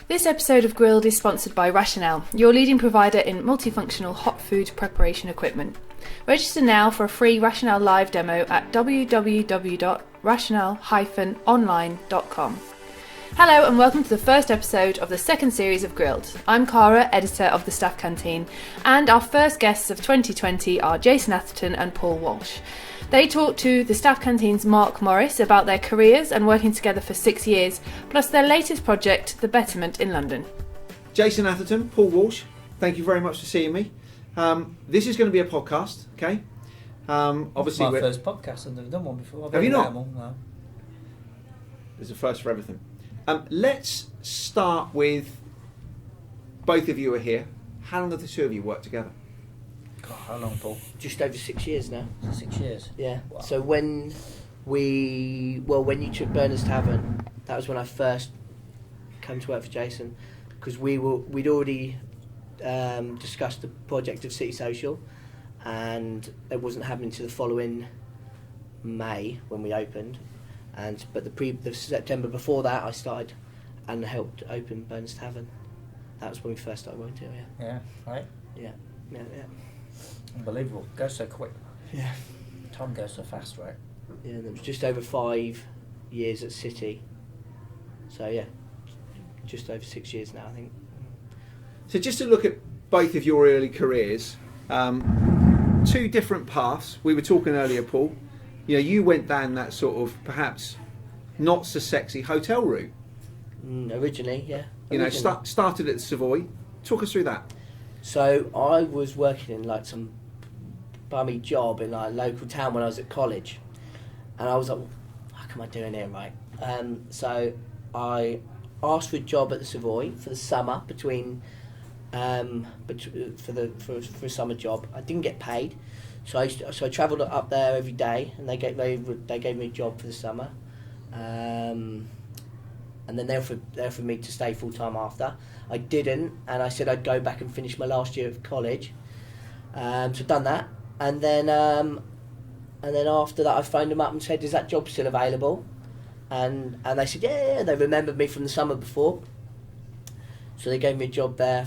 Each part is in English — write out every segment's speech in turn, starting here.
This episode of Grilled is sponsored by Rationale, your leading provider in multifunctional hot food preparation equipment. Register now for a free Rationale live demo at www.rationale-online.com. Hello and welcome to the first episode of the second series of Grilled. I'm Cara, editor of the Staff Canteen, and our first guests of 2020 are Jason Atherton and Paul Walsh. They talked to the Staff Canteen's Mark Morris about their careers and working together for 6 years, plus their latest project, the Betterment in London. Jason Atherton, Paul Walsh, thank you very much for seeing me. This is going to be a podcast, okay? Obviously, my first podcast. I've never done one before. Have you not? No. There's a first for everything. Let's start with both of you are here. How long have the two of you worked together? God, how long, Paul? Just over 6 years now. 6 years? Yeah. Wow. So when you took Berners Tavern, that was when I first came to work for Jason, because we'd already discussed the project of City Social, and it wasn't happening to the following May when we opened, but the September before that I started and helped open Berners Tavern. That was when we first started working together. Yeah, right? Yeah. Unbelievable. Goes so quick. Yeah. Time goes so fast, right? Yeah, and it was just over 5 years at City. So yeah, just over 6 years now, I think. So just to look at both of your early careers, two different paths. We were talking earlier, Paul. You know, you went down that sort of perhaps not so sexy hotel route. Originally, yeah. You know, started at the Savoy. Talk us through that. So I was working in like some bummy job in like a local town when I was at college, and I was like, "What am I doing here, right?" So I asked for a job at the Savoy for the summer for a summer job. I didn't get paid, so I travelled up there every day, and they gave me a job for the summer, and then they offered me to stay full time after. I didn't, and I said I'd go back and finish my last year of college. So I've done that, and then after that I phoned them up and said, "Is that job still available?" And they said, "Yeah." They remembered me from the summer before, so they gave me a job there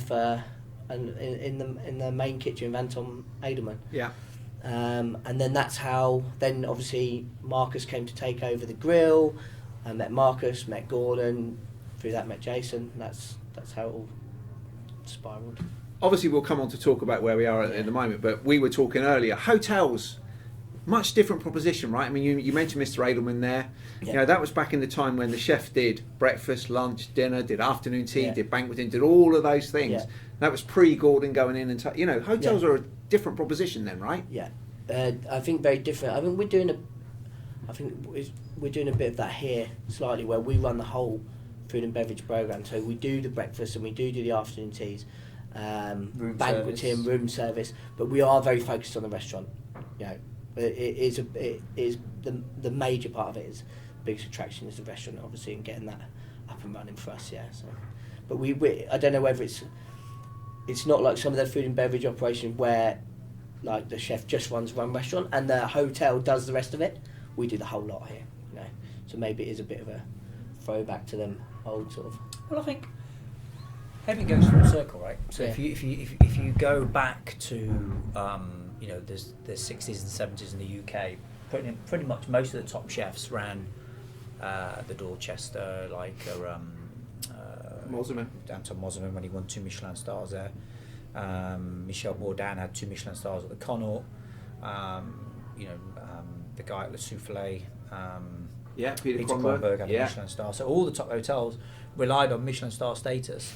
in the main kitchen, Anton Edelman. Yeah. And then that's how. Then obviously Marcus came to take over the grill. I met Marcus, met Gordon. Through that, met Jason. That's how it all spiralled. Obviously, we'll come on to talk about where we are at the moment, but we were talking earlier. Hotels, much different proposition, right? I mean, you mentioned Mr. Edelman there. Yeah. You know, that was back in the time when the chef did breakfast, lunch, dinner, did afternoon tea, did banqueting, did all of those things. Yeah. That was pre-Gordon going in and hotels are a different proposition then, right? Yeah, I think very different. I mean, we're doing a bit of that here slightly, where we run the whole food and beverage program. So we do the breakfast and we do the afternoon teas, banqueting, room service, but we are very focused on the restaurant. You know, it is the major part of it. Is the biggest attraction is the restaurant, obviously, and getting that up and running for us. Yeah. So, but we I don't know whether it's not like some of the food and beverage operations where like the chef just runs one restaurant and the hotel does the rest of it. We do the whole lot here. You know, so maybe it is a bit of a throwback to them old sort of. Well, I think everything goes full circle, right? So if you go back to the 60s and 70s in the UK, pretty much most of the top chefs ran the Dorchester, like Mosman. Anton Mosman when he won 2 Michelin stars there. Michel Bourdin had 2 Michelin stars at the Connaught. The guy at Le Soufflé. Peter Kronberg had a Michelin star. So all the top hotels relied on Michelin star status,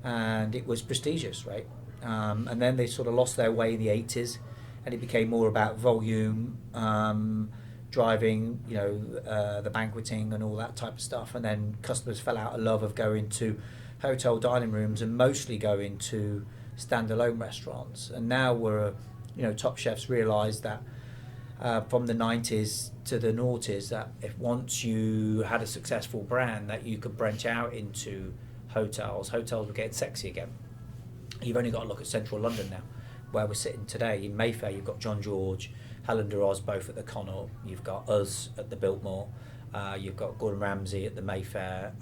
and it was prestigious, right? And then they sort of lost their way in the 80s, and it became more about volume, driving, the banqueting and all that type of stuff. And then customers fell out of love of going to hotel dining rooms and mostly going to standalone restaurants. And now top chefs realise that from the 90s to the noughties, that if once you had a successful brand, that you could branch out into hotels were getting sexy again. You've only got to look at central London now, where we're sitting today. In Mayfair, you've got John George, Helen de Roz both at the Connaught, you've got us at the Biltmore, you've got Gordon Ramsay at the Mayfair,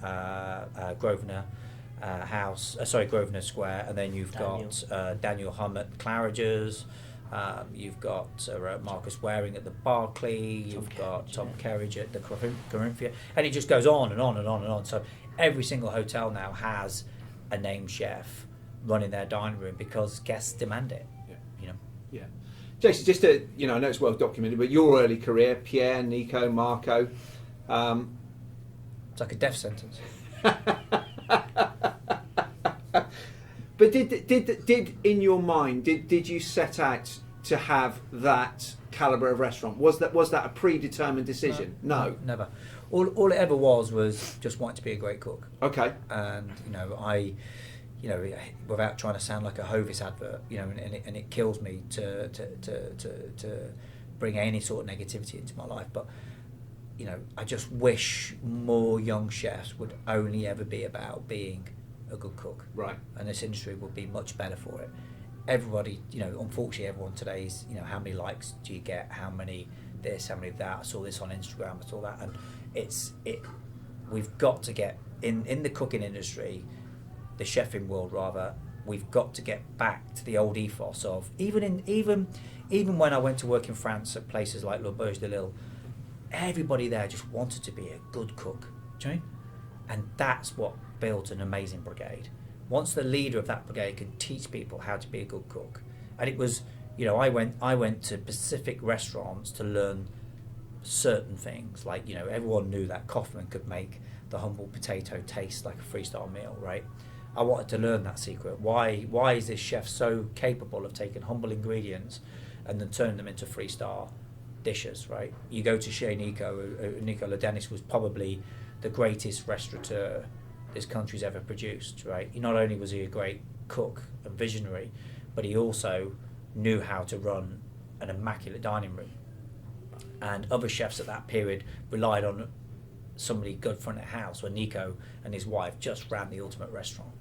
Grosvenor, Grosvenor Square, and then you've got Daniel Humm at Claridge's. You've got Marcus Waring at the Barclay. You've got Tom Kerridge at the Corinthia, and it just goes on and on and on and on. So every single hotel now has a named chef running their dining room because guests demand it. Yeah. You know. Yeah. Jason, just to, I know it's well documented, but your early career, Pierre, Nico, Marco. It's like a death sentence. But did in your mind, did you set out to have that calibre of restaurant? Was that a predetermined decision? No. Never. All it ever was just wanting to be a great cook. Okay. And I without trying to sound like a Hovis advert, and it kills me to bring any sort of negativity into my life, but I just wish more young chefs would only ever be about being a good cook. Right. And this industry would be much better for it. Everybody, unfortunately everyone today is, how many likes do you get, how many this, how many that, I saw this on Instagram, I saw that, and we've got to get, in the cooking industry, the chefing world rather, we've got to get back to the old ethos of, even when I went to work in France at places like L'Auberge de Lille, everybody there just wanted to be a good cook, do you know? And that's what built an amazing brigade. Once the leader of that brigade can teach people how to be a good cook, and it was, I went to specific restaurants to learn certain things, like, everyone knew that Kaufman could make the humble potato taste like a 3-star meal, right? I wanted to learn that secret. Why is this chef so capable of taking humble ingredients and then turning them into 3-star dishes, right? You go to Chez Nico. Nico Ladenis was probably the greatest restaurateur this country's ever produced, right? Not only was he a great cook and visionary, but he also knew how to run an immaculate dining room. And other chefs at that period relied on somebody good front of house, where Nico and his wife just ran the ultimate restaurant.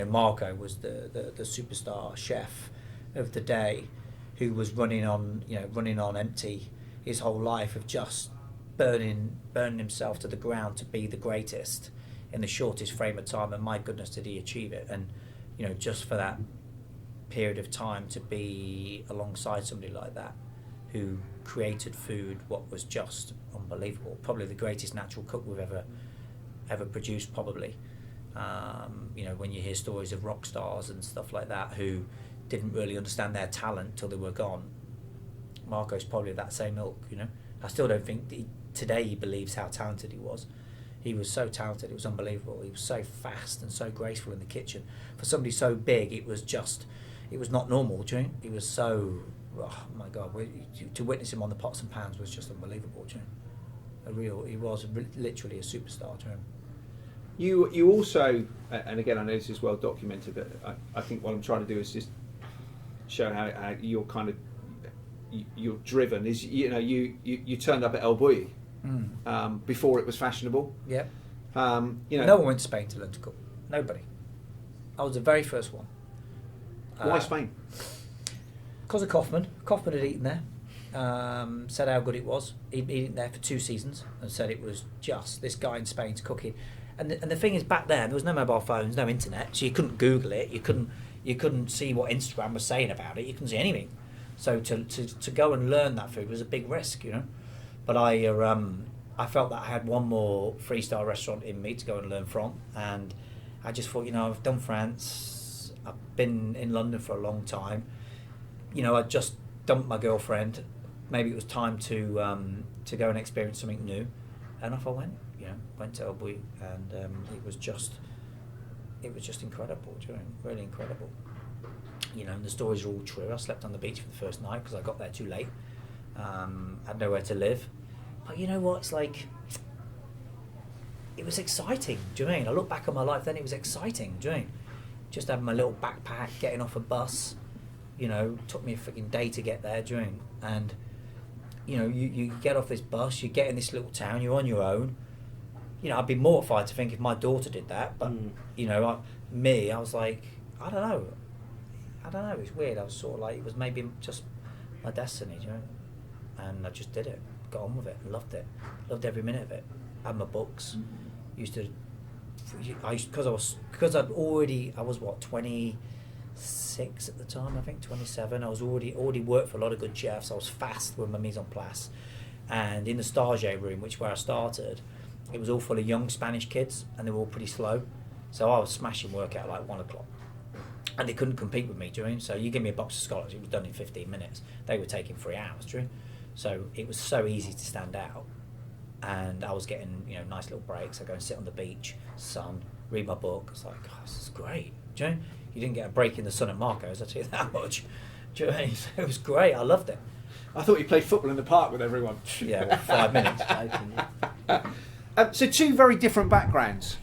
Marco was the superstar chef of the day, who was running on empty his whole life of just burning himself to the ground to be the greatest in the shortest frame of time, and my goodness did he achieve it. And just for that period of time to be alongside somebody like that, who created food what was just unbelievable, probably the greatest natural cook we've ever produced, probably. When you hear stories of rock stars and stuff like that who didn't really understand their talent till they were gone, Marco's probably that same ilk. I still don't think today he believes how talented he was. He was so talented, it was unbelievable. He was so fast and so graceful in the kitchen. For somebody so big, it was not normal, do you know? He was so, oh my God, to witness him on the pots and pans was just unbelievable, do you know? He was literally a superstar, do you know? You also, and again I know this is well documented, but I think what I'm trying to do is just show how you're kind of, you're driven, is you turned up at El Bulli before it was fashionable. Yeah. No one went to Spain to learn to cook. Nobody. I was the very first one. Why Spain? Because of Kaufman. Kaufman had eaten there. Said how good it was. He'd eaten there for 2 seasons and said it was just this guy in Spain's cooking. And the thing is, back then there was no mobile phones, no internet, so you couldn't Google it. You couldn't see what Instagram was saying about it. You couldn't see anything. So to go and learn that food was a big risk, But I felt that I had one more 3-star restaurant in me to go and learn from, and I just thought, I've done France, I've been in London for a long time, I'd just dumped my girlfriend. Maybe it was time to go and experience something new, and off I went. Went to El Bulli, and it was just incredible, really incredible. And the stories are all true. I slept on the beach for the first night because I got there too late. Had nowhere to live. But you know what? It's like, it was exciting. Do you know what I mean? I look back on my life then, it was exciting. Do you know what I mean? Just having my little backpack, getting off a bus. Took me a freaking day to get there. Do you know what I mean? And you get off this bus, you get in this little town, you're on your own. I'd be mortified to think if my daughter did that, but I was like, I don't know, it's weird. I was sort of like, it was maybe just my destiny, and I just did it, got on with it, loved every minute of it. Had my books, used to because I was what 26 at the time, I think 27. I was already worked for a lot of good chefs. I was fast with my mise en place, and in the stage room, where I started, it was all full of young Spanish kids, and they were all pretty slow. So I was smashing work out like 1 o'clock, and they couldn't compete with me. Do you know? So you give me a box of scallops, it was done in 15 minutes. They were taking 3 hours. Do you know? So it was so easy to stand out, and I was getting nice little breaks. I go and sit on the beach, sun, read my book. It's like, oh, this is great. Do you know? You didn't get a break in the sun at Marco's, I'll tell you that much. Do you know what I mean? So it was great. I loved it. I thought you played football in the park with everyone. Yeah, well, 5 minutes. So 2 very different backgrounds.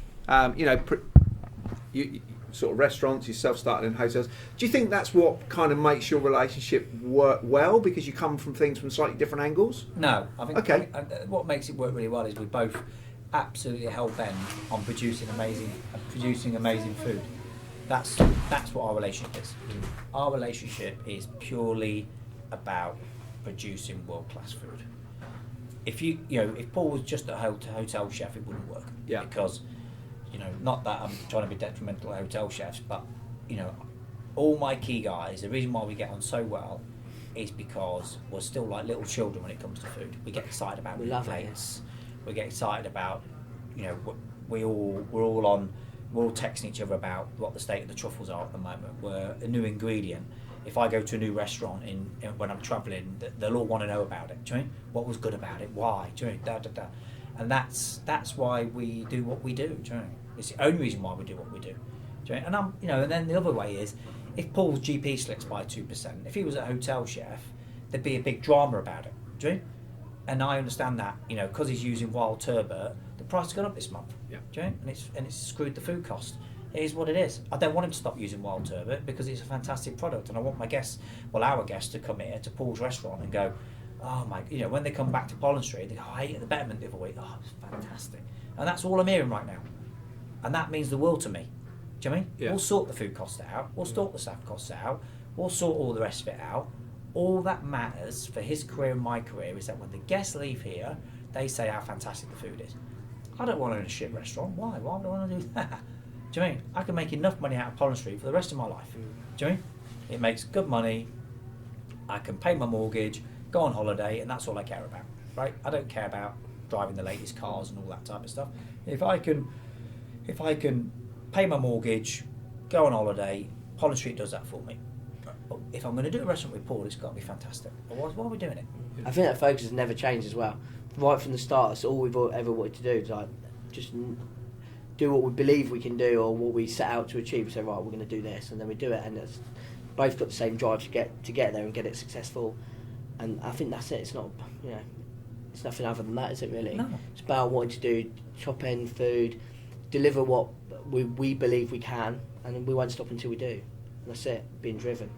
You sort of restaurants, you self-started in hotels. Do you think that's what kind of makes your relationship work well, because you come from things from slightly different angles? No, I think okay. What makes it work really well is we both absolutely hell-bent on producing amazing food. That's what our relationship is. Our relationship is purely about producing world-class food. If if Paul was just a hotel chef, it wouldn't work. Yeah. Because not that I'm trying to be detrimental to hotel chefs, but all my key guys, the reason why we get on so well is because we're still like little children when it comes to food. We get excited about plates. We get excited about we're all texting each other about what the state of the truffles are at the moment. We're a new ingredient. If I go to a new restaurant when I'm travelling, they'll all want to know about it. Do you know? What was good about it? Why? Do you know? Da, da, da. And that's why we do what we do. Do you know? It's the only reason why we do what we do. Do you know? And and then the other way is, if Paul's GP slips by 2%, if he was a hotel chef, there'd be a big drama about it. Do you know? And I understand that, because he's using wild turbot, the price has gone up this month. Yeah. Do you know? And it's screwed the food cost. It is what it is. I don't want him to stop using wild turbot because it's a fantastic product, and I want our guests to come here to Paul's restaurant and go, oh my, when they come back to Pollen Street, they go, I ate the Betterment the other week. Oh, it's fantastic. And that's all I'm hearing right now. And that means the world to me. Do you know what I mean? Yeah. We'll sort the food costs out. We'll sort the staff costs out. We'll sort all the rest of it out. All that matters for his career and my career is that when the guests leave here, they say how fantastic the food is. I don't want to own a shit restaurant. Why? Why would I want to do that? Do you know what I mean? I can make enough money out of Pollen Street for the rest of my life. Do you know what I mean? It makes good money. I can pay my mortgage, go on holiday, and that's all I care about, right? I don't care about driving the latest cars and all that type of stuff. If I can pay my mortgage, go on holiday, Pollen Street does that for me. But if I'm going to do a restaurant with Paul, it's got to be fantastic. Otherwise, why are we doing it? I think that focus has never changed as well. Right from the start, that's all we've ever wanted to do. Is like just do what we believe we can do, or what we set out to achieve. We say, right, we're going to do this, and then we do it, and it's both got the same drive to get there and get it successful. And I think that's it. It's not, it's nothing other than that, is it really? No. It's about wanting to do top end food, deliver what we believe we can, and we won't stop until we do. And that's it. Being driven.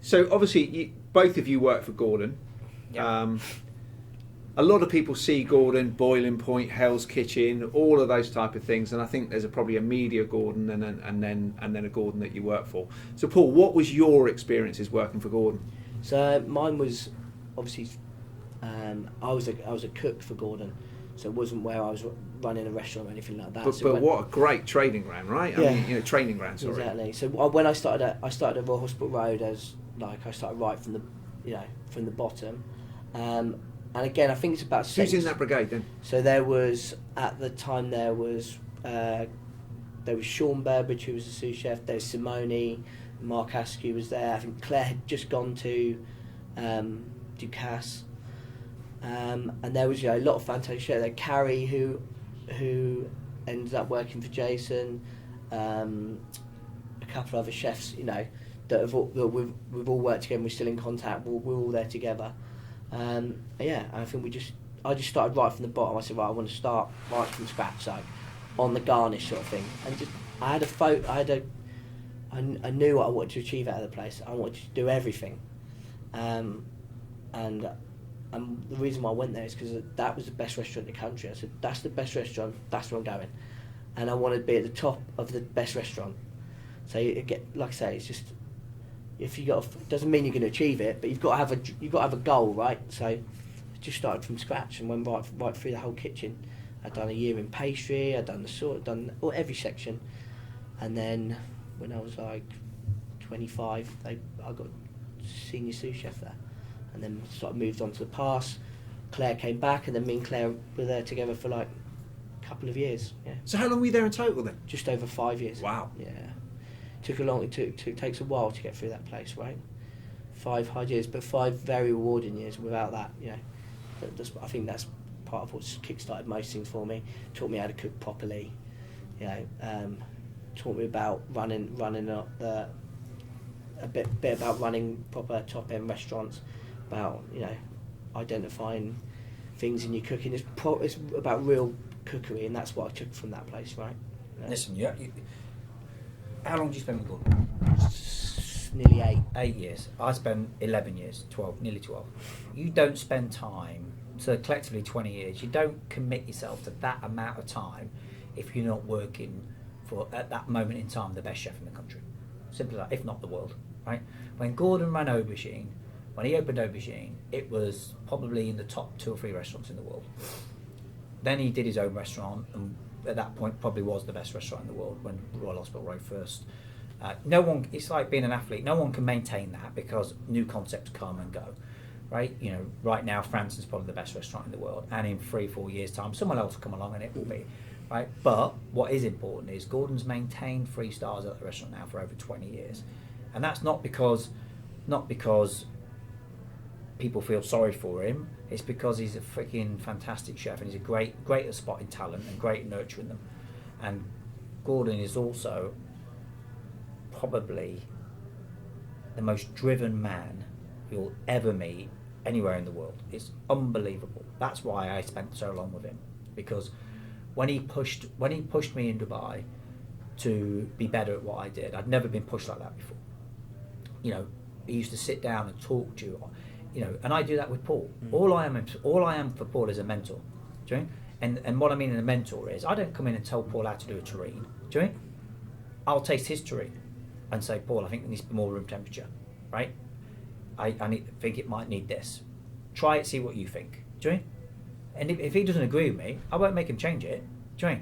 So obviously, both of you work for Gordon. Yeah. A lot of people see Gordon, Boiling Point, Hell's Kitchen, all of those type of things, and I think there's probably a media Gordon and then a Gordon that you work for. So Paul, what was your experiences working for Gordon? So mine was obviously I was a cook for Gordon, so it wasn't where I was running a restaurant or anything like that. But what a great training ground, right? Yeah. I mean, training ground. Sorry. Exactly. So when I started at Royal Hospital Road as I started right from the bottom. And again, I think it's about Who's in that brigade then? So there was, at the time, there was Sean Burbridge, who was the sous chef. There was Simone, Mark Askew was there. I think Claire had just gone to Ducasse. And there was a lot of fantastic chefs there. Carrie, who ended up working for Jason. A couple of other chefs, that we've all worked together. We're still in contact. We're all there together. I think I just started right from the bottom. I said, right, I want to start right from scratch, so on the garnish sort of thing. And I knew what I wanted to achieve out of the place. I wanted to do everything. And the reason why I went there is because that was the best restaurant in the country. I said, that's the best restaurant, that's where I'm going. And I want to be at the top of the best restaurant. So like I say, it's just, doesn't mean you're going to achieve it, but you've got to have a goal, right? So I just started from scratch and went right through the whole kitchen, I'd done a year in pastry. I'd done every section, and then when I was like 25, I got senior sous chef there, and then sort of moved on to the pass. Claire came back, and then me and Claire were there together for like a couple of years. Yeah. So how long were you there in total then? Just over 5 years. Wow. Yeah. It takes a while to get through that place, right? 5 hard years, but 5 very rewarding years. Without that, I think that's part of what's kick-started most things for me. Taught me how to cook properly, taught me about running up a bit about running proper top-end restaurants, about identifying things in your cooking. It's about real cookery, and that's what I took from that place, right? Listen, how long did you spend with Gordon? Nearly 8. 8 years. I spent 11 years, 12, nearly 12. You don't spend time, so collectively 20 years, you don't commit yourself to that amount of time if you're not working for, at that moment in time, the best chef in the country. Simple as that, if not the world, right? When Gordon ran Aubergine, when he opened Aubergine, it was probably in the top 2 or 3 restaurants in the world. Then he did his own restaurant, and at that point probably was the best restaurant in the world when Royal Hospital Road first. No one, it's like being an athlete, no one can maintain that because new concepts come and go, right? Right now Franson's probably the best restaurant in the world, and in 3-4 years time someone else will come along and it will be, right? But what is important is Gordon's maintained 3 stars at the restaurant now for over 20 years, and that's not because people feel sorry for him. It's because he's a freaking fantastic chef, and he's great at spotting talent and great at nurturing them. And Gordon is also probably the most driven man you'll ever meet anywhere in the world. It's unbelievable. That's why I spent so long with him, because when he pushed me in Dubai to be better at what I did, I'd never been pushed like that before. He used to sit down and talk to you. And I do that with Paul. All I am for Paul is a mentor. Do you know? And what I mean in a mentor is I don't come in and tell Paul how to do a terrine. Do you know? I'll taste his terrine and say, Paul, I think it needs to be more room temperature, right? I think it might need this. Try it, see what you think. Do you know? And if he doesn't agree with me, I won't make him change it. Do you know?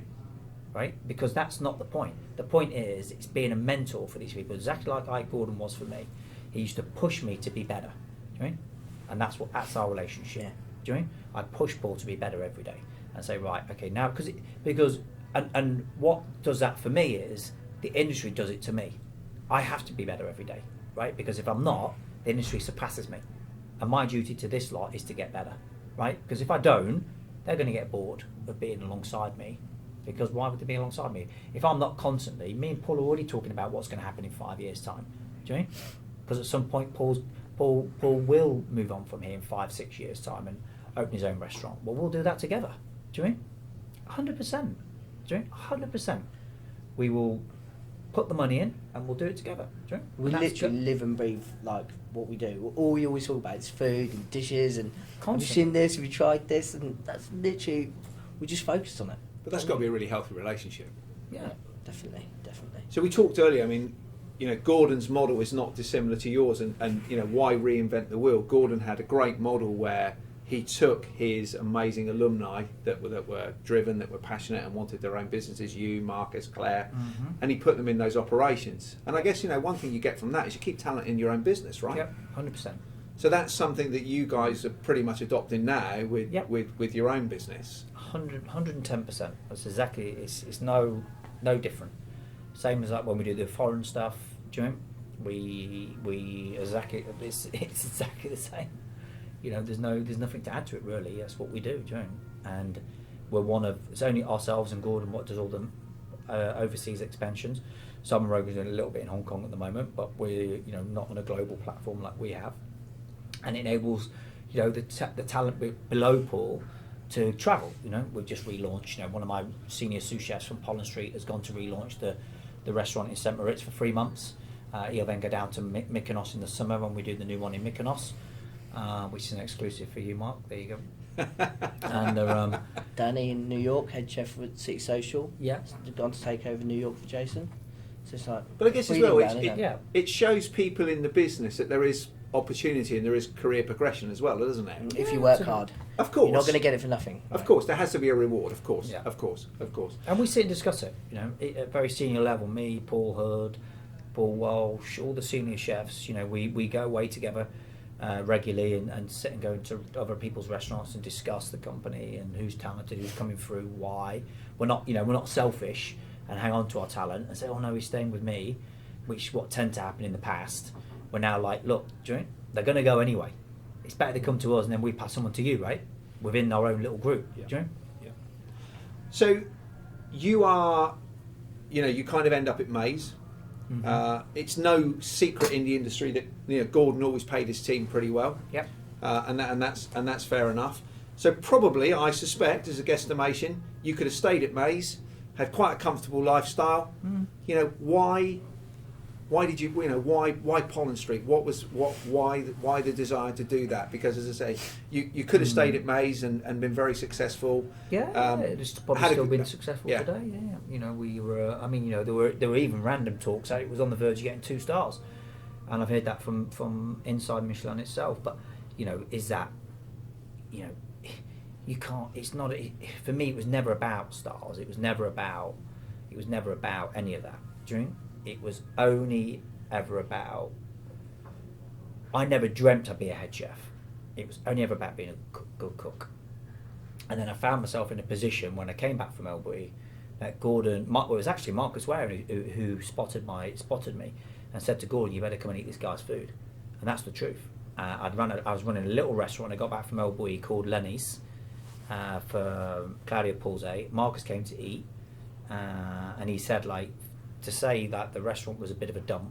Right? Because that's not the point. The point is it's being a mentor for these people, exactly like Gordon was for me. He used to push me to be better. Do you know? And that's our relationship. Yeah. Do you know? I push Paul to be better every day and say, right, okay, now because what does that for me is the industry does it to me. I have to be better every day, right? Because if I'm not, the industry surpasses me, and my duty to this lot is to get better, right? Because if I don't, they're going to get bored of being alongside me. Because why would they be alongside me if I'm not constantly? Me and Paul are already talking about what's going to happen in 5 years' time. Do you know? Because at some point Paul will move on from here in 5-6 years' time and open his own restaurant. Well, we'll do that together. Do you mean? 100%. Do you mean? 100%. We will put the money in and we'll do it together. Do you mean? We literally live and breathe like what we do. All we always talk about is food and dishes and have you seen this? Have you tried this? And that's literally, we just focus on it. But that's got to be a really healthy relationship. Yeah, definitely. So we talked earlier, I mean, Gordon's model is not dissimilar to yours, and why reinvent the wheel? Gordon had a great model where he took his amazing alumni that were driven, that were passionate and wanted their own businesses, you, Marcus, Claire, and he put them in those operations. And I guess, one thing you get from that is you keep talent in your own business, right? Yep, 100%. So that's something that you guys are pretty much adopting now with your own business. 110%. That's exactly, it's no different. Same as like when we do the foreign stuff, do you know? We exactly, it's exactly the same. There's nothing to add to it really. That's what we do, do you know? And we're it's only ourselves and Gordon what does all the overseas expansions. Summer Rogue is doing a little bit in Hong Kong at the moment, but we're not on a global platform like we have, and it enables the talent below Paul to travel. We've just relaunched. One of my senior sous chefs from Pollen Street has gone to relaunch the restaurant in St Moritz for 3 months. He'll then go down to Mykonos in the summer when we do the new one in Mykonos, which is an exclusive for you, Mark. There you go. And Danny in New York, head chef at City Social. Yeah, gone to take over New York for Jason. So it's like, but I guess as well, it shows people in the business that there is opportunity and there is career progression as well, doesn't it? If you work hard. Of course. You're not going to get it for nothing. Of course, there has to be a reward, of course. Yeah. Of course. And we sit and discuss it, at very senior level. Me, Paul Hood, Paul Walsh, all the senior chefs, we go away together regularly and sit and go to other people's restaurants and discuss the company and who's talented, who's coming through, why. We're not selfish and hang on to our talent and say, oh no, he's staying with me, which what tend to happen in the past. We're now like, look, they're going to go anyway. It's better they come to us and then we pass someone to you, right? Within our own little group. Yeah. Do you know? Yeah. So you are, you kind of end up at Mays. Mm-hmm. It's no secret in the industry that Gordon always paid his team pretty well. Yep. And that's fair enough. So probably, I suspect, as a guesstimation, you could have stayed at Mays, had quite a comfortable lifestyle. Why did you? Why Pollen Street? Why the desire to do that? Because, as I say, you could have stayed at Mays and been very successful. Yeah, it's probably still been successful today. Yeah, we were. There were even random talks that it was on the verge of getting 2 stars, and I've heard that from inside Michelin itself. But is that you can't. It's not. For me, it was never about stars. It was never about any of that. Do you know? It was only ever about. I never dreamt I'd be a head chef. It was only ever about being a good cook. And then I found myself in a position when I came back from LB that Gordon, it was actually Marcus Ware who spotted me and said to Gordon, "You better come and eat this guy's food," and that's the truth. I was running a little restaurant. I got back from LB called Lenny's for Claudia Pulse. Marcus came to eat, and he said to say that the restaurant was a bit of a dump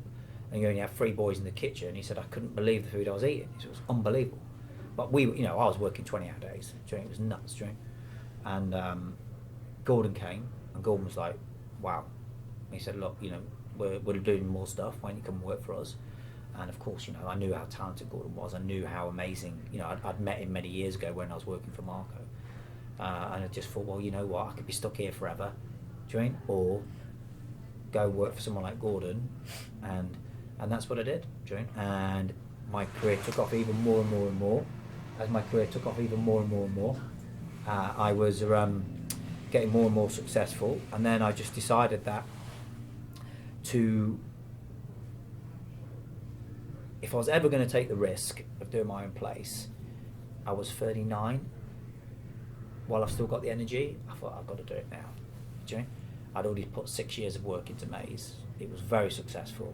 and you only have 3 boys in the kitchen. He said, I couldn't believe the food I was eating. He said, it was unbelievable. But I was working 20-hour days. It was nuts. And Gordon came and Gordon was like, wow. He said, look, we're doing more stuff. Why don't you come and work for us? And of course, I knew how talented Gordon was. I knew how amazing, I'd met him many years ago when I was working for Marco. And I just thought, well, you know what, I could be stuck here forever. Or go work for someone like Gordon, and that's what I did. And my career took off even more and more and more. As my career took off even more and more and more, I was getting more and more successful, and then I just decided that if I was ever going to take the risk of doing my own place, I was 39. While I've still got the energy, I thought I've got to do it now. I'd already put 6 years of work into Mays. It was very successful.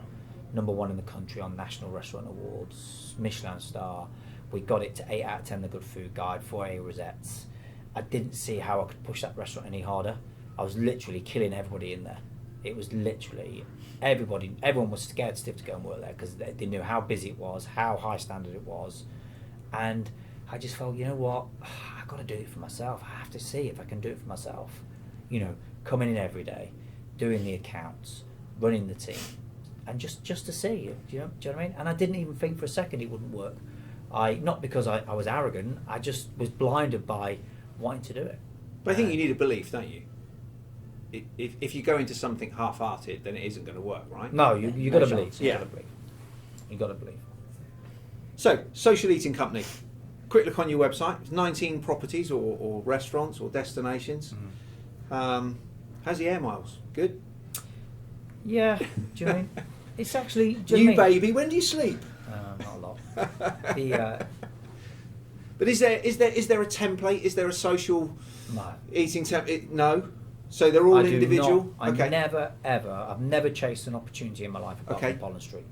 #1 in the country on National Restaurant Awards, Michelin-starred. We got it to 8 out of 10 the Good Food Guide, 4A rosettes. I didn't see how I could push that restaurant any harder. I was literally killing everybody in there. It was literally everyone was scared stiff to go and work there because they knew how busy it was, how high standard it was. And I just felt, you know what, I've got to do it for myself. I have to see if I can do it for myself. Coming in every day, doing the accounts, running the team, and just to see, do you know what I mean? And I didn't even think for a second it wouldn't work. Not because I was arrogant, I just was blinded by wanting to do it. But I think you need a belief, don't you? If you go into something half-hearted, then it isn't going to work, right? No, you got to believe. Yeah. You got to believe. So, Social Eating Company. Quick look on your website. It's 19 properties or restaurants or destinations. Mm-hmm. How's the air miles? Good? Yeah, do you know what I mean? It's actually... You baby, when do you sleep? Not a lot. But is there a template? Is there a social eating template? No? So they're all individual? I've never chased an opportunity in my life apart from Pollen Street.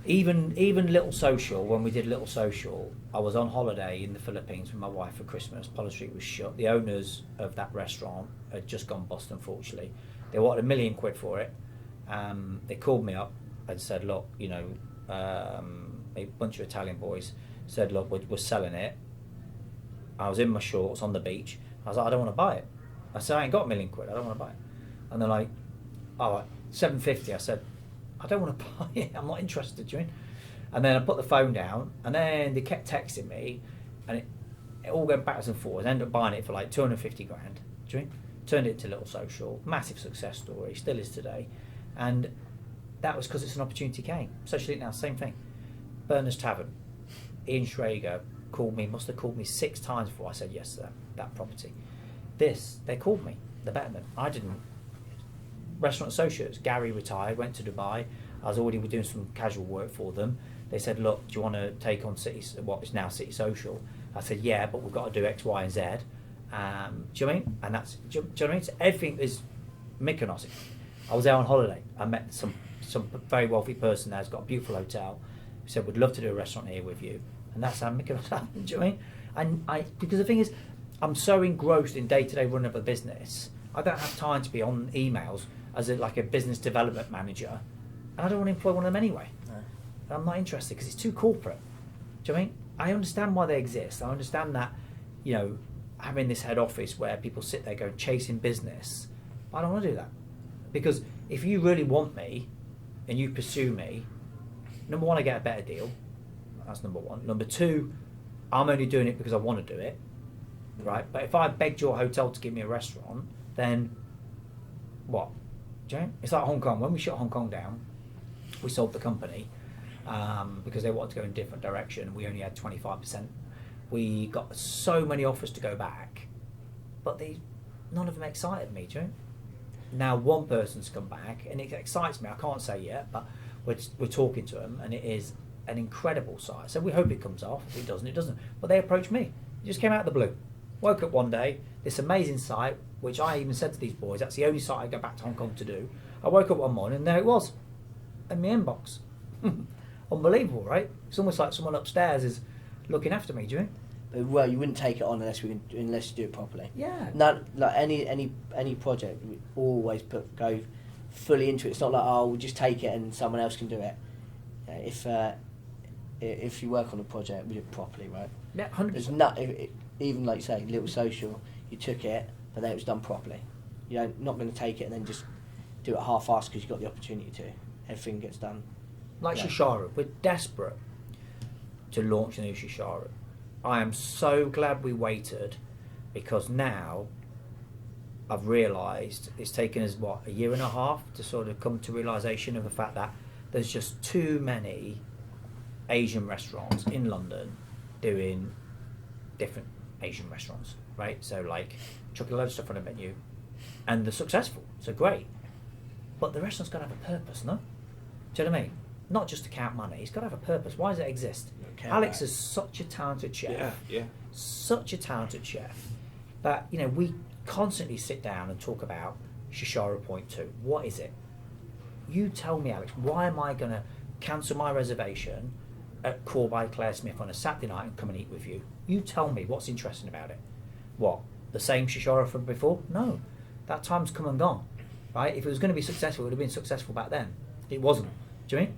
Even Little Social, when we did Little Social, I was on holiday in the Philippines with my wife for Christmas. Pollen Street was shut. The owners of that restaurant had just gone bust, unfortunately. They wanted £1 million for it. They called me up and said, look, a bunch of Italian boys said, look, we're selling it. I was in my shorts on the beach. I was like, I don't want to buy it. I said, I ain't got £1 million. I don't want to buy it. And they're like, all right, 750. I said, I don't want to buy it. I'm not interested, do you mean? And then I put the phone down, and then they kept texting me, and it all went backwards and forwards. I ended up buying it for like 250 grand. Do you mean? Turned it into Little Social, massive success story, still is today. And that was because it's an opportunity came. Social Eating now, same thing. Berners Tavern, Ian Schrager must have called me 6 times before I said yes to that property. They called me, the Betterment. I didn't. Restaurant Associates, Gary retired, went to Dubai. I was already doing some casual work for them. They said, look, do you want to take on what is now City Social? I said, yeah, but we've got to do X, Y, and Z. Do you know what I mean? And that's, do you know what I mean? So everything is Mykonos. I was there on holiday. I met some very wealthy person there who's got a beautiful hotel. Who said, we'd love to do a restaurant here with you. And that's how Mykonos happened, do you know what I mean? And because the thing is, I'm so engrossed in day-to-day running of a business, I don't have time to be on emails as like a business development manager. And I don't want to employ one of them anyway. No. I'm not interested because it's too corporate. Do you know what I mean? I understand why they exist. I understand that, having this head office where people sit there going chasing business. But I don't want to do that. Because if you really want me and you pursue me, number one, I get a better deal. That's number one. Number two, I'm only doing it because I want to do it. Right? But if I begged your hotel to give me a restaurant, then what? Do you know? It's like Hong Kong. When we shut Hong Kong down, we sold the company because they wanted to go in a different direction. We only had 25%. We got so many offers to go back, but none of them excited me, do you know? Now one person's come back and it excites me. I can't say yet, but we're talking to them and it is an incredible site. So we hope it comes off. If it doesn't, it doesn't. But they approached me. It just came out of the blue. Woke up one day, this amazing site, which I even said to these boys, that's the only site I go back to Hong Kong to do. I woke up one morning and there it was, in my inbox. Unbelievable, right? It's almost like someone upstairs is looking after me, do you think? Well, you wouldn't take it on unless you do it properly. Yeah. Not like any project. We always go fully into it. It's not like we'll just take it and someone else can do it. If you work on a project, we do it properly, right? Yeah, 100%. There's not even like you say, little social. You took it, but then it was done properly. You're not going to take it and then just do it half-assed because you got the opportunity to. Everything gets done. Like Shishara, we're desperate to launch a new Shishara. I am so glad we waited because now I've realised it's taken us, a year and a half to sort of come to realisation of the fact that there's just too many Asian restaurants in London doing different Asian restaurants, right? So like chucking a load of stuff on a menu and they're successful, so great. But the restaurant's got to have a purpose, no? Do you know what I mean? Not just to count money, it's got to have a purpose. Why does it exist? Alex is such a talented chef. Yeah. Such a talented chef that, we constantly sit down and talk about Shishara Point 2. What is it? You tell me, Alex, why am I going to cancel my reservation at Core by Claire Smith on a Saturday night and come and eat with you? You tell me what's interesting about it. What? The same Shishara from before? No. That time's come and gone. Right? If it was going to be successful, it would have been successful back then. It wasn't. Do you mean?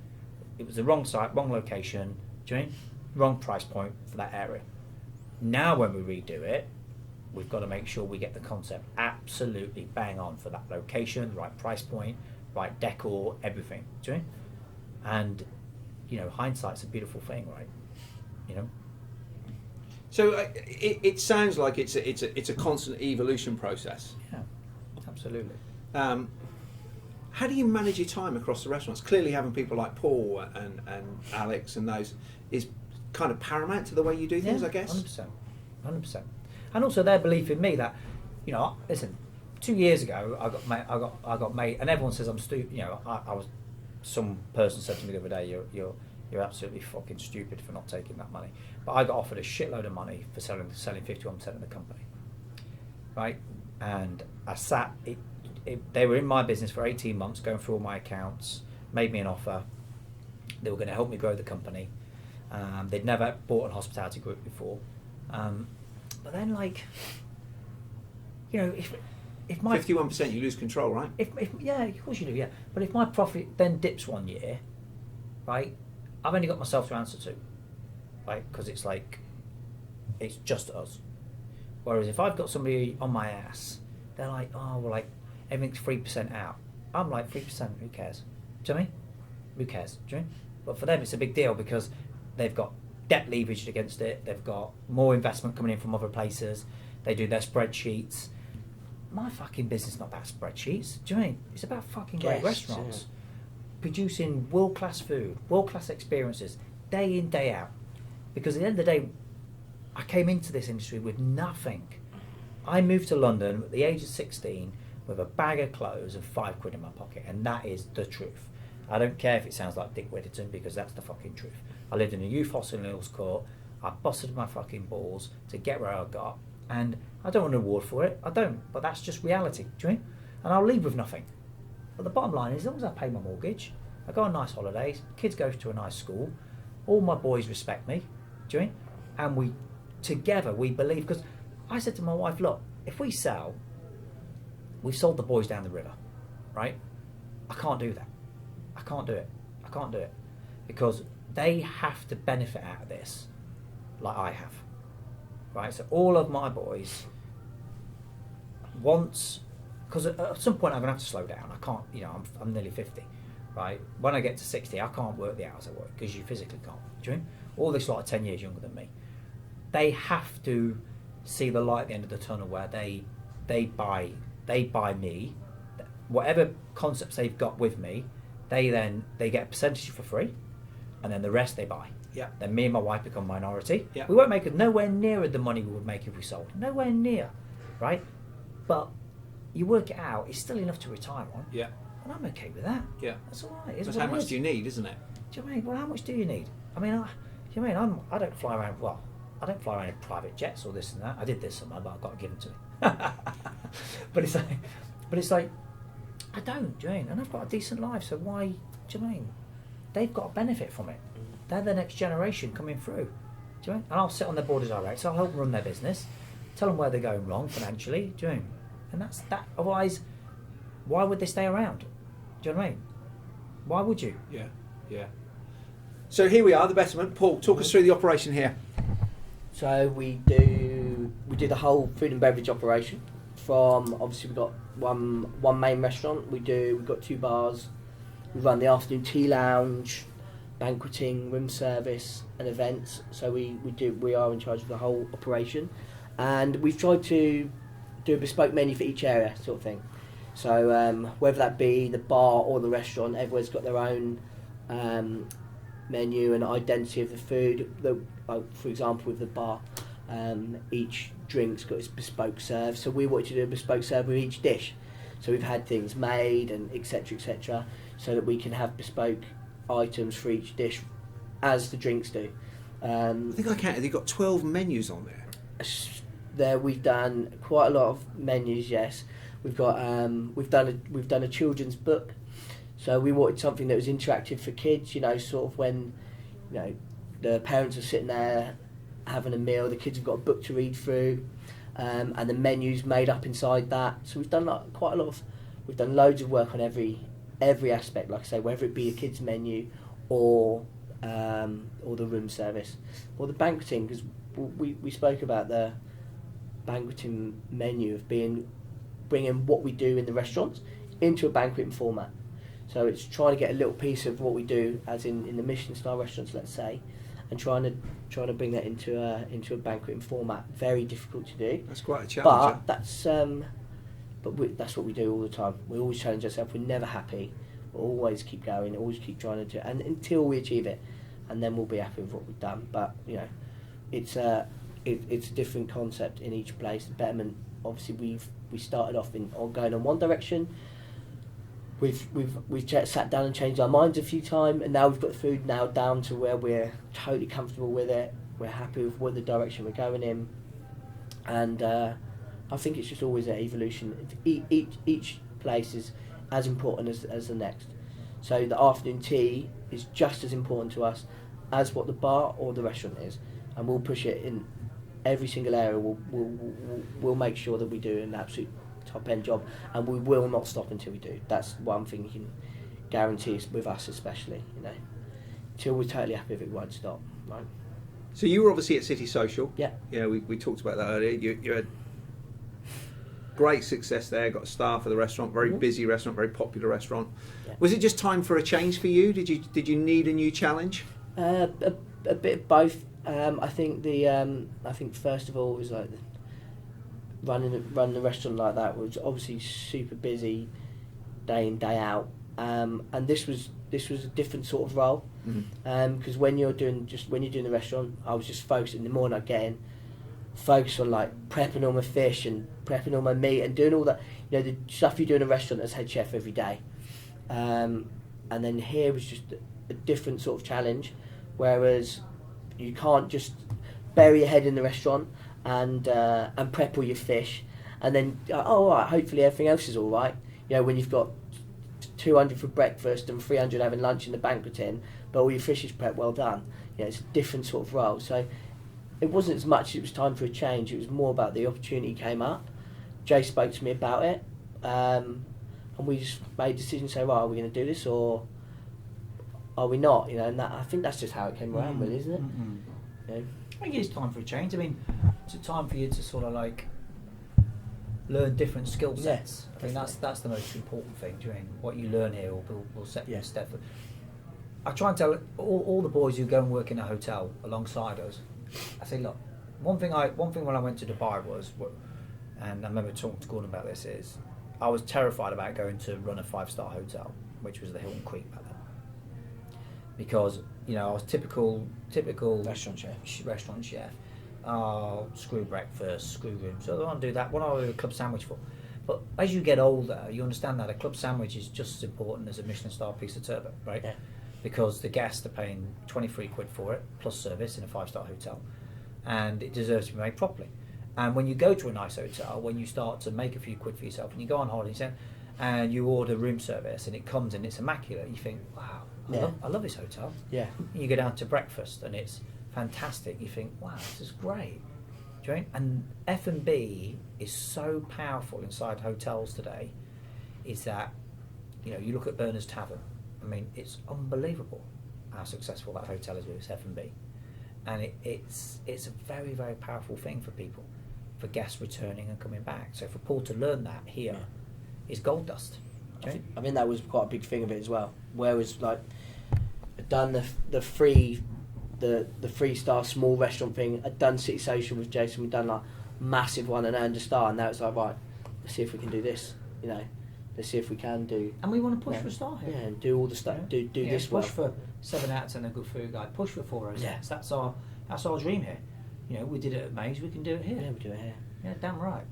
It was the wrong site, wrong location, do you mean? Wrong price point for that area. Now when we redo it, we've got to make sure we get the concept absolutely bang on for that location, right price point, right decor, everything, do you mean? And, hindsight's a beautiful thing, right? So it sounds like it's a constant evolution process. Yeah, absolutely. How do you manage your time across the restaurants? Clearly having people like Paul and Alex and those is kind of paramount to the way you do things, I guess. 100%. And also their belief in me that, listen, 2 years ago I got made, and everyone says I'm stupid. Some person said to me the other day, you're absolutely fucking stupid for not taking that money. But I got offered a shitload of money for selling 51% of the company, right? And I sat. They were in my business for 18 months, going through all my accounts, made me an offer. They were going to help me grow the company. They'd never bought a hospitality group before. But then, if my 51%, you lose control, right? If yeah, of course you do, yeah. But if my profit then dips one year, right, I've only got myself to answer to, right? Because it's just us. Whereas if I've got somebody on my ass, they're like, everything's 3% out. I'm like, 3%, who cares? Do you know what I mean? Who cares? Do you know what I mean? But for them, it's a big deal because they've got debt leveraged against it. They've got more investment coming in from other places. They do their spreadsheets. My fucking business is not about spreadsheets. Do you know what I mean? It's about fucking great restaurants. Producing world-class food, world-class experiences day in, day out. Because at the end of the day, I came into this industry with nothing. I moved to London at the age of 16 with a bag of clothes and £5 in my pocket, and that is the truth. I don't care if it sounds like Dick Whittington, because that's the fucking truth. I lived in a youth hostel in Earls Court. I busted my fucking balls to get where I got, and I don't want an award for it. I don't, but that's just reality. Do you mean? And I'll leave with nothing. But the bottom line is, as long as I pay my mortgage, I go on nice holidays, kids go to a nice school, all my boys respect me. Do you mean? And we together we believe, because I said to my wife, look, if we sell, we've sold the boys down the river, right? I can't do that. I can't do it. I can't do it. Because they have to benefit out of this like I have, right? So all of my boys, once, because at some point I'm going to have to slow down. I can't, I'm nearly 50, right? When I get to 60, I can't work the hours I work, because you physically can't. Do you mean? All this lot are 10 years younger than me. They have to see the light at the end of the tunnel, where they buy me, whatever concepts they've got with me, they get a percentage for free, and then the rest they buy. Yeah. Then me and my wife become minority. Yeah. We won't make it nowhere near the money we would make if we sold. Nowhere near, right? But you work it out, it's still enough to retire on. Yeah. And I'm okay with that. Yeah. That's all right. It's That's what how it much is. do you need, isn't it? Do you mean? Well, how much do you need? I mean, I don't fly around. Well, I don't fly around in private jets or this and that. I did this summer, but I've got to give them to me. but it's like, I don't. Do you mean? And I've got a decent life, so why? Do you mean? They've got to benefit from it. They're the next generation coming through. Do you mean? And I'll sit on their board as director. I'll help them run their business, tell them where they're going wrong financially. Do you mean? And that's that. Otherwise, why would they stay around? Do you know what I mean? Why would you? Yeah. Yeah. So here we are, the Betterment. Paul, talk us through the operation here. So we do the whole food and beverage operation. From, obviously, we've got one main restaurant. We've got 2 bars. We run the afternoon tea lounge, banqueting, room service, and events. So we are in charge of the whole operation, and we've tried to do a bespoke menu for each area, sort of thing. So whether that be the bar or the restaurant, everyone's got their own menu and identity of the food. For example, with the bar, each drink's got its bespoke serve. So we wanted to do a bespoke serve with each dish. So we've had things made and etc., so that we can have bespoke items for each dish, as the drinks do. I think I counted. You've got 12 menus on there. There we've done quite a lot of menus. Yes, we've done a children's book. So we wanted something that was interactive for kids. Sort of when the parents are sitting there having a meal, the kids have got a book to read through, and the menu's made up inside that. So we've done we've done loads of work on every aspect, like I say, whether it be a kids menu or the room service or the banqueting, because we spoke about the banqueting menu of bringing what we do in the restaurants into a banqueting format. So it's trying to get a little piece of what we do, as in the Michelin-starred restaurants, let's say, and trying to bring that into a banqueting format. Very difficult to do. That's quite a challenge. But that's what we do all the time. We always challenge ourselves. We're never happy. We'll always keep going. Always keep trying to do it, and until we achieve it, and then we'll be happy with what we've done. But it's a different concept in each place. The Betterment, obviously, we started off going in one direction. We've sat down and changed our minds a few times, and now we've got the food now down to where we're totally comfortable with it. We're happy with what the direction we're going in, and I think it's just always an evolution. Each place is as important as the next. So the afternoon tea is just as important to us as what the bar or the restaurant is, and we'll push it in every single area. We'll make sure that we do an absolute top end job, and we will not stop until we do. That's one thing you can guarantee with us, especially. Until we're totally happy with it, we won't stop. Right. So you were obviously at City Social. Yeah. We talked about that earlier. You had great success there. Got staff of the restaurant, very busy restaurant, very popular restaurant. Yeah. Was it just time for a change for you? Did you need a new challenge? A bit of both. I think first of all it was like running the restaurant like that was obviously super busy, day in day out, and this was a different sort of role. Because when you're doing the restaurant, I was just focused in the morning. I get in, focus on like prepping all my fish and prepping all my meat and doing all that, the stuff you do in a restaurant as head chef every day. And then here was just a different sort of challenge, whereas you can't just bury your head in the restaurant and prep all your fish, and then all right, hopefully everything else is all right. When you've got 200 for breakfast and 300 having lunch in the banquet tin, but all your fish is prepped, well done. It's a different sort of role. So it wasn't as much it was time for a change, it was more about the opportunity came up. Jay spoke to me about it, and we just made a decision to say, right, are we going to do this or are we not? And I think that's just how it came around, really, isn't it? I think it's time for a change. I mean, it's a time for you to sort of like learn different skill sets. I think that's the most important thing. Do you mean what you learn here will set you a step. I try and tell all the boys who go and work in a hotel alongside us. I say, look, one thing when I went to Dubai was, and I remember talking to Gordon about this, is I was terrified about going to run a 5-star hotel, which was the Hilton Creek back then, because I was typical Restaurant chef. Screw breakfast, screw room. So I don't want to do that. What do I do a club sandwich for? But as you get older, you understand that a club sandwich is just as important as a Michelin-starred piece of turbot, right? Yeah. Because the guests are paying 23 quid for it, plus service in a 5-star hotel, and it deserves to be made properly. And when you go to a nice hotel, when you start to make a few quid for yourself, and you go on holiday, and you order room service, and it comes and it's immaculate, you think, wow, I love this hotel. Yeah. And you go down to breakfast, and it's fantastic. You think, wow, this is great. Do you know? And F&B is so powerful inside hotels today, is that, you look at Berners Tavern. I mean, it's unbelievable how successful that hotel is with its F&B. And it's a very, very powerful thing for people, for guests returning and coming back. So for Paul to learn that here is gold dust. I think that was quite a big thing of it as well. Whereas, like, I'd done the 3-star small restaurant thing, I'd done City Social with Jason, we'd done like massive one and earned a star, and now it's like, right, let's see if we can do this, let's see if we can do. And we want to push for a star here. Yeah, and do all the stuff, do this push well. for 7 out of 10 a good food guide, push for 4 out of 10. Yeah. That's our dream here. We did it at Maze, we can do it here. Yeah, we do it here. Yeah, damn right.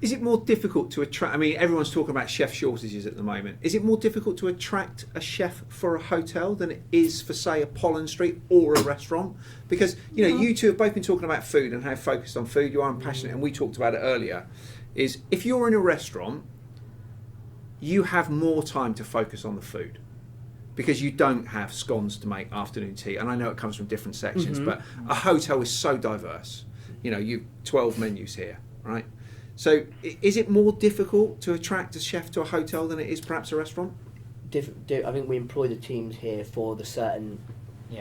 Is it more difficult to attract? I mean, everyone's talking about chef shortages at the moment. Is it more difficult to attract a chef for a hotel than it is for, say, a Pollen Street or a restaurant? Because you two have both been talking about food and how focused on food you are and passionate, and we talked about it earlier. Is if you're in a restaurant, you have more time to focus on the food, because you don't have scones to make afternoon tea. And I know it comes from different sections, but a hotel is so diverse. You've 12 menus here, right? So is it more difficult to attract a chef to a hotel than it is perhaps a restaurant? I think we employ the teams here for the certain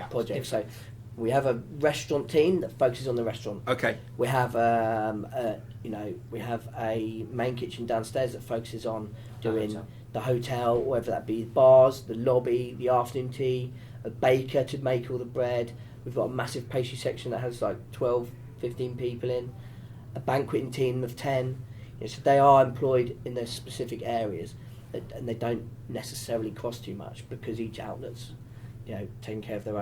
projects. So we have a restaurant team that focuses on the restaurant. Okay. We have we have a main kitchen downstairs that focuses on doing the hotel, whether that be bars, the lobby, the afternoon tea, a baker to make all the bread. We've got a massive pastry section that has like 12, 15 people in. A banqueting team of 10, so they are employed in their specific areas, and they don't necessarily cost too much because each outlet's taking care of their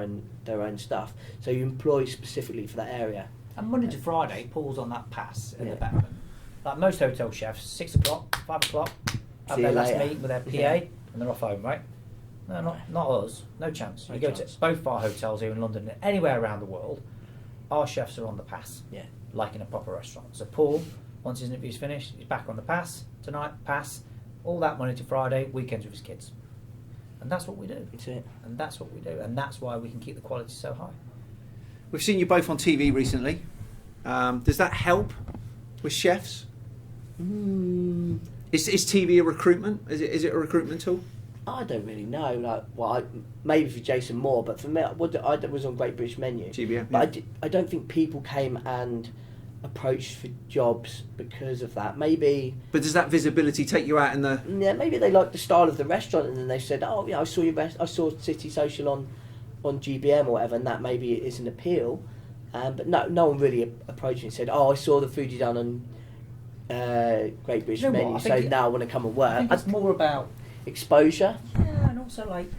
own stuff. So you employ specifically for that area. And Monday to Friday, Paul's on that pass in the Betterment. Like most hotel chefs, 6 o'clock, 5 o'clock, have their last meeting with their PA, and they're off home, right? No, not us. No chance. You go to both of our hotels here in London, anywhere around the world, our chefs are on the pass. Yeah. Like in a proper restaurant. So Paul, once his interview's finished, he's back on the pass tonight, pass, all that Monday to Friday, weekends with his kids. And that's what we do. That's it. And that's what we do. And that's why we can keep the quality so high. We've seen you both on TV recently. Does that help with chefs? Is TV a recruitment? Is it a recruitment tool? I don't really know. Maybe for Jason more, but for me, I was on Great British Menu. GBM, but I don't think people came and approached for jobs because of that. Maybe. But does that visibility take you out in the? Yeah, maybe they liked the style of the restaurant, and then they said, "Oh, yeah, I saw I saw City Social on GBM or whatever," and that maybe is an appeal. But no one really approached me and said, "Oh, I saw the food you done on Great British Menu, so now I want to come and work." I think it's more about exposure. Yeah, and also like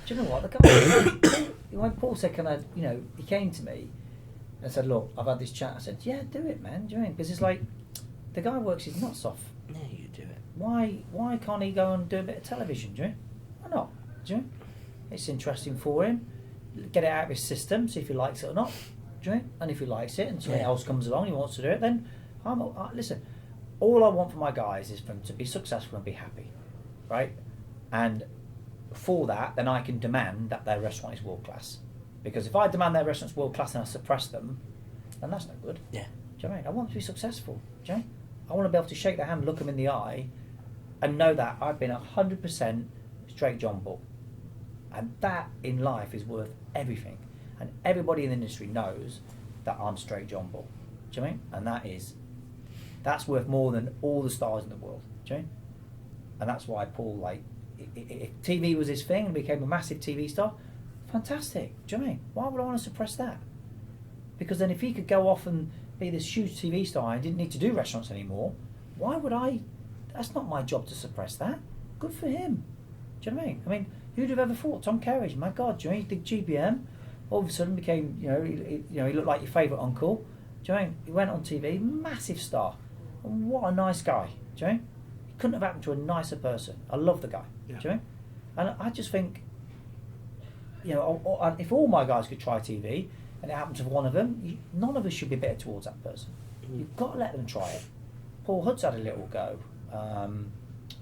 Do you know what? The guy, when Paul said, "Can I?" You know, he came to me and said, "Look, I've had this chat." I said, "Yeah, do it, man." Do you know what I mean? Because it's like the guy works his nuts off. Yeah, you do it. Why can't he go and do a bit of television? Do you know? Why not? Do you know? It's interesting for him. Get it out of his system, see if he likes it or not. Do you know? And if he likes it, and something else comes along, he wants to do it. Then listen. All I want for my guys is for them to be successful and be happy, right? And for that, then I can demand that their restaurant is world class. Because if I demand their restaurant's world class and I suppress them, then that's no good. Yeah. Do you know what I mean? I want them to be successful. Do you know? I want to be able to shake their hand, look them in the eye, and know that I've been 100% straight John Bull. And that in life is worth everything. And everybody in the industry knows that I'm straight John Bull. Do you know what I mean? And that's worth more than all the stars in the world. Do you know? And that's why Paul, like, if TV was his thing and became a massive TV star, fantastic. Do you know what I mean? Why would I want to suppress that? Because then if he could go off and be this huge TV star and didn't need to do restaurants anymore, why would I? That's not my job to suppress that. Good for him. Do you know what I mean? I mean, who'd have ever thought Tom Kerridge? My God, do you know, he did GBM, all of a sudden became, he looked like your favourite uncle. Do you know what I mean? He went on TV, massive star. And what a nice guy. Do you know? It couldn't have happened to a nicer person. I love the guy. Yeah. Do you know? And I just think, if all my guys could try TV and it happened to one of them, none of us should be better towards that person. You've got to let them try it. Paul Hood's had a little go.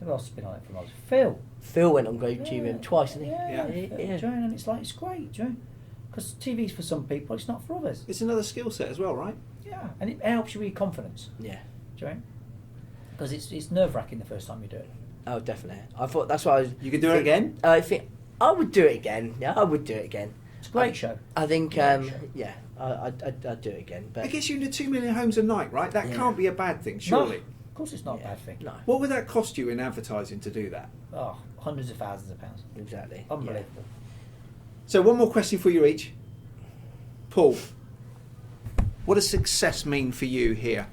Who else has been on it from us? Phil went on Great GBM twice, didn't he? Yeah. Do you know? And it's like, it's great. Do you know? Because TV's for some people, it's not for others. It's another skill set as well, right? Yeah, and it helps you with your confidence. Yeah. Do you know? Because it's nerve-wracking the first time you do it. Oh, definitely. I thought that's why I was... You could do it again? I think I would do it again. Yeah, I would do it again. It's a great show. I think, Great show. yeah, I'd do it again. But It gets you into 2 million homes a night, right? That can't be a bad thing, surely. No, of course it's not a bad thing. No, What would that cost you in advertising to do that? Oh, hundreds of thousands of pounds. exactly. Unbelievable. So one more question for you each. Paul, what does success mean for you here?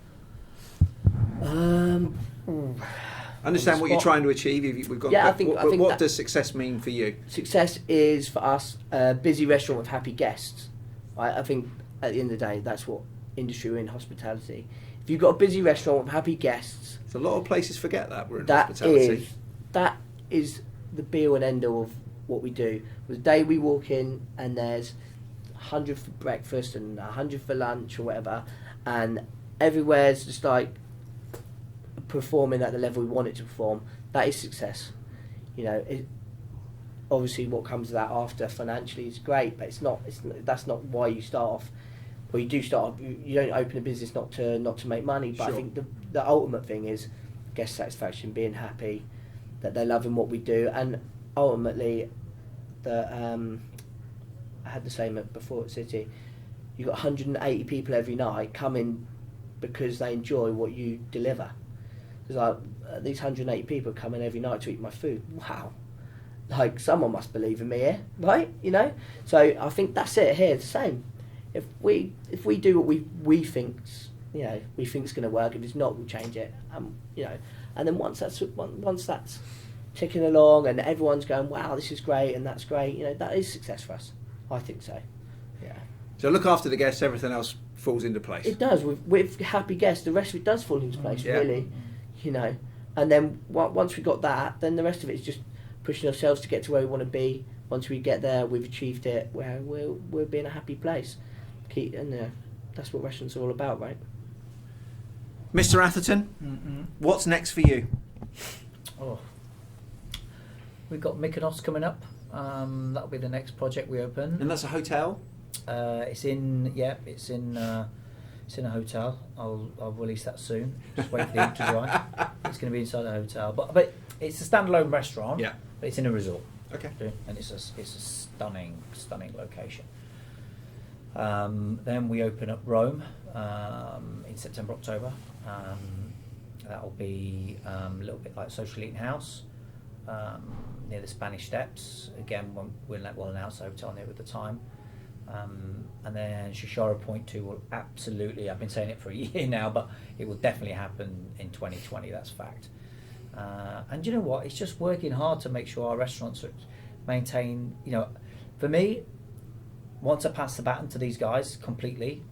Understand what you're trying to achieve. We've got. Yeah, I think what does success mean for you? Success is for us a busy restaurant with happy guests. I think at the end of the day, that's what industry we're in, hospitality. If you've got a busy restaurant with happy guests, So a lot of places forget that we're in hospitality. That is the be all and end all of what we do. The day we walk in and there's 100 for breakfast and 100 for lunch or whatever, and everywhere's just like performing at the level we want it to perform, that is success. Obviously what comes to that after financially is great, but that's not why you start off. Well, you do start off, you don't open a business not to make money, but Sure. I think the ultimate thing is guest satisfaction, being happy that they're loving what we do, and ultimately I had the same before at City. You've got 180 people every night coming because they enjoy what you deliver. Because these 180 people come in every night to eat my food. Wow. Like, someone must believe in me here, right? So I think that's it here, it's the same. If we do what we think's going to work, if it's not, we'll change it. And then once that's ticking along and everyone's going, wow, this is great and that's great, that is success for us. I think so. Yeah. So look after the guests, everything else falls into place. It does. With happy guests, the rest of it does fall into place, Yeah. really. And then once we got that, then the rest of it is just pushing ourselves to get to where we want to be. Once we get there, we've achieved it, where we'll be in a happy place. That's what restaurants are all about, right? Mr. Atherton, what's next for you? Oh, we've got Mykonos coming up. That'll be the next project we open. And that's a hotel? It's in a hotel. I'll release that soon. Just wait for the ink to dry. It's going to be inside a hotel, but it's a standalone restaurant. Yeah. But it's in a resort. Okay. And it's a stunning location. Then we open up Rome in September, October. That'll be a little bit like Social Eating House near the Spanish Steps. Again, we'll announce the hotel near at the time. And then Shishara Point 2 will absolutely, I've been saying it for a year now, but it will definitely happen in 2020, that's fact. And you know what, it's just working hard to make sure our restaurants maintain, for me, once I pass the baton to these guys completely,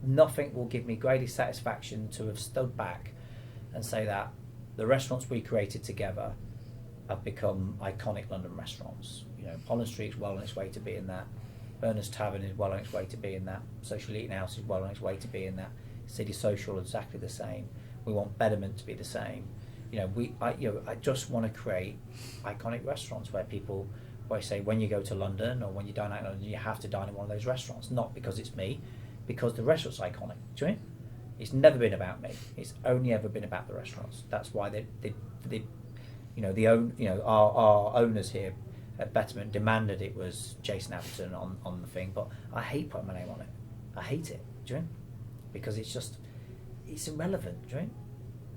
nothing will give me greater satisfaction to have stood back and say that the restaurants we created together have become iconic London restaurants. Pollen Street is well on its way to being that. Berners Tavern is well on its way to being that. Social Eating House is well on its way to being that. City Social is exactly the same. We want Betterment to be the same. I just want to create iconic restaurants where I say when you go to London or when you dine out in London, you have to dine in one of those restaurants. Not because it's me, because the restaurant's iconic. Do you know? It's never been about me. It's only ever been about the restaurants. That's why our owners here at Betterment demanded it was Jason Atherton on the thing. But I hate putting my name on it. I hate it. Do you know? Because it's irrelevant. Do you know?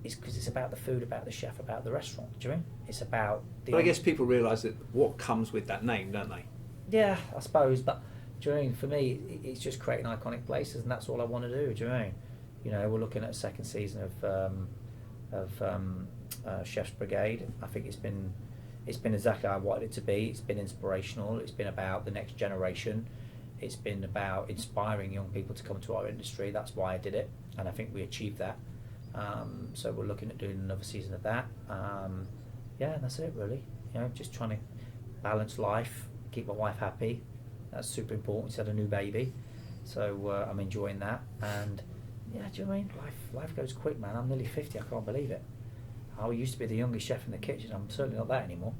It's because it's about the food, about the chef, about the restaurant. Do you know? It's about. But I guess people realise that what comes with that name, don't they? Yeah, I suppose. But do you know, for me, it's just creating iconic places, and that's all I want to do. Do you know? We're looking at a second season of Chef's Brigade. I think it's been exactly how I wanted it to be. It's been inspirational. It's been about the next generation. It's been about inspiring young people to come to our industry. That's why I did it, and I think we achieved that. So we're looking at doing another season of that. And that's it really. Just trying to balance life, keep my wife happy. That's super important. She's had a new baby, so I'm enjoying that. And do you know what I mean? Life goes quick, man. I'm nearly 50. I can't believe it. I used to be the youngest chef in the kitchen. I'm certainly not that anymore.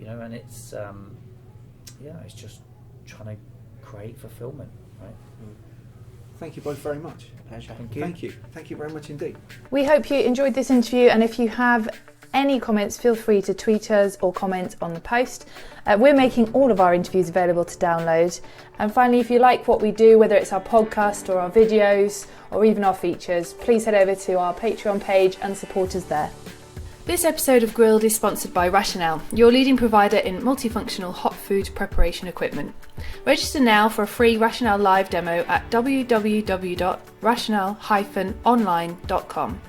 And it's it's just trying to create fulfillment, right? Thank you both very much. Pleasure. Thank you. Thank you very much indeed. We hope you enjoyed this interview, and if you have any comments, feel free to tweet us or comment on the post. We're making all of our interviews available to download. And finally, if you like what we do, whether it's our podcast or our videos or even our features, please head over to our Patreon page and support us there. This episode of Grilled is sponsored by Rationale, your leading provider in multifunctional hot food preparation equipment. Register now for a free Rationale live demo at www.rationale-online.com.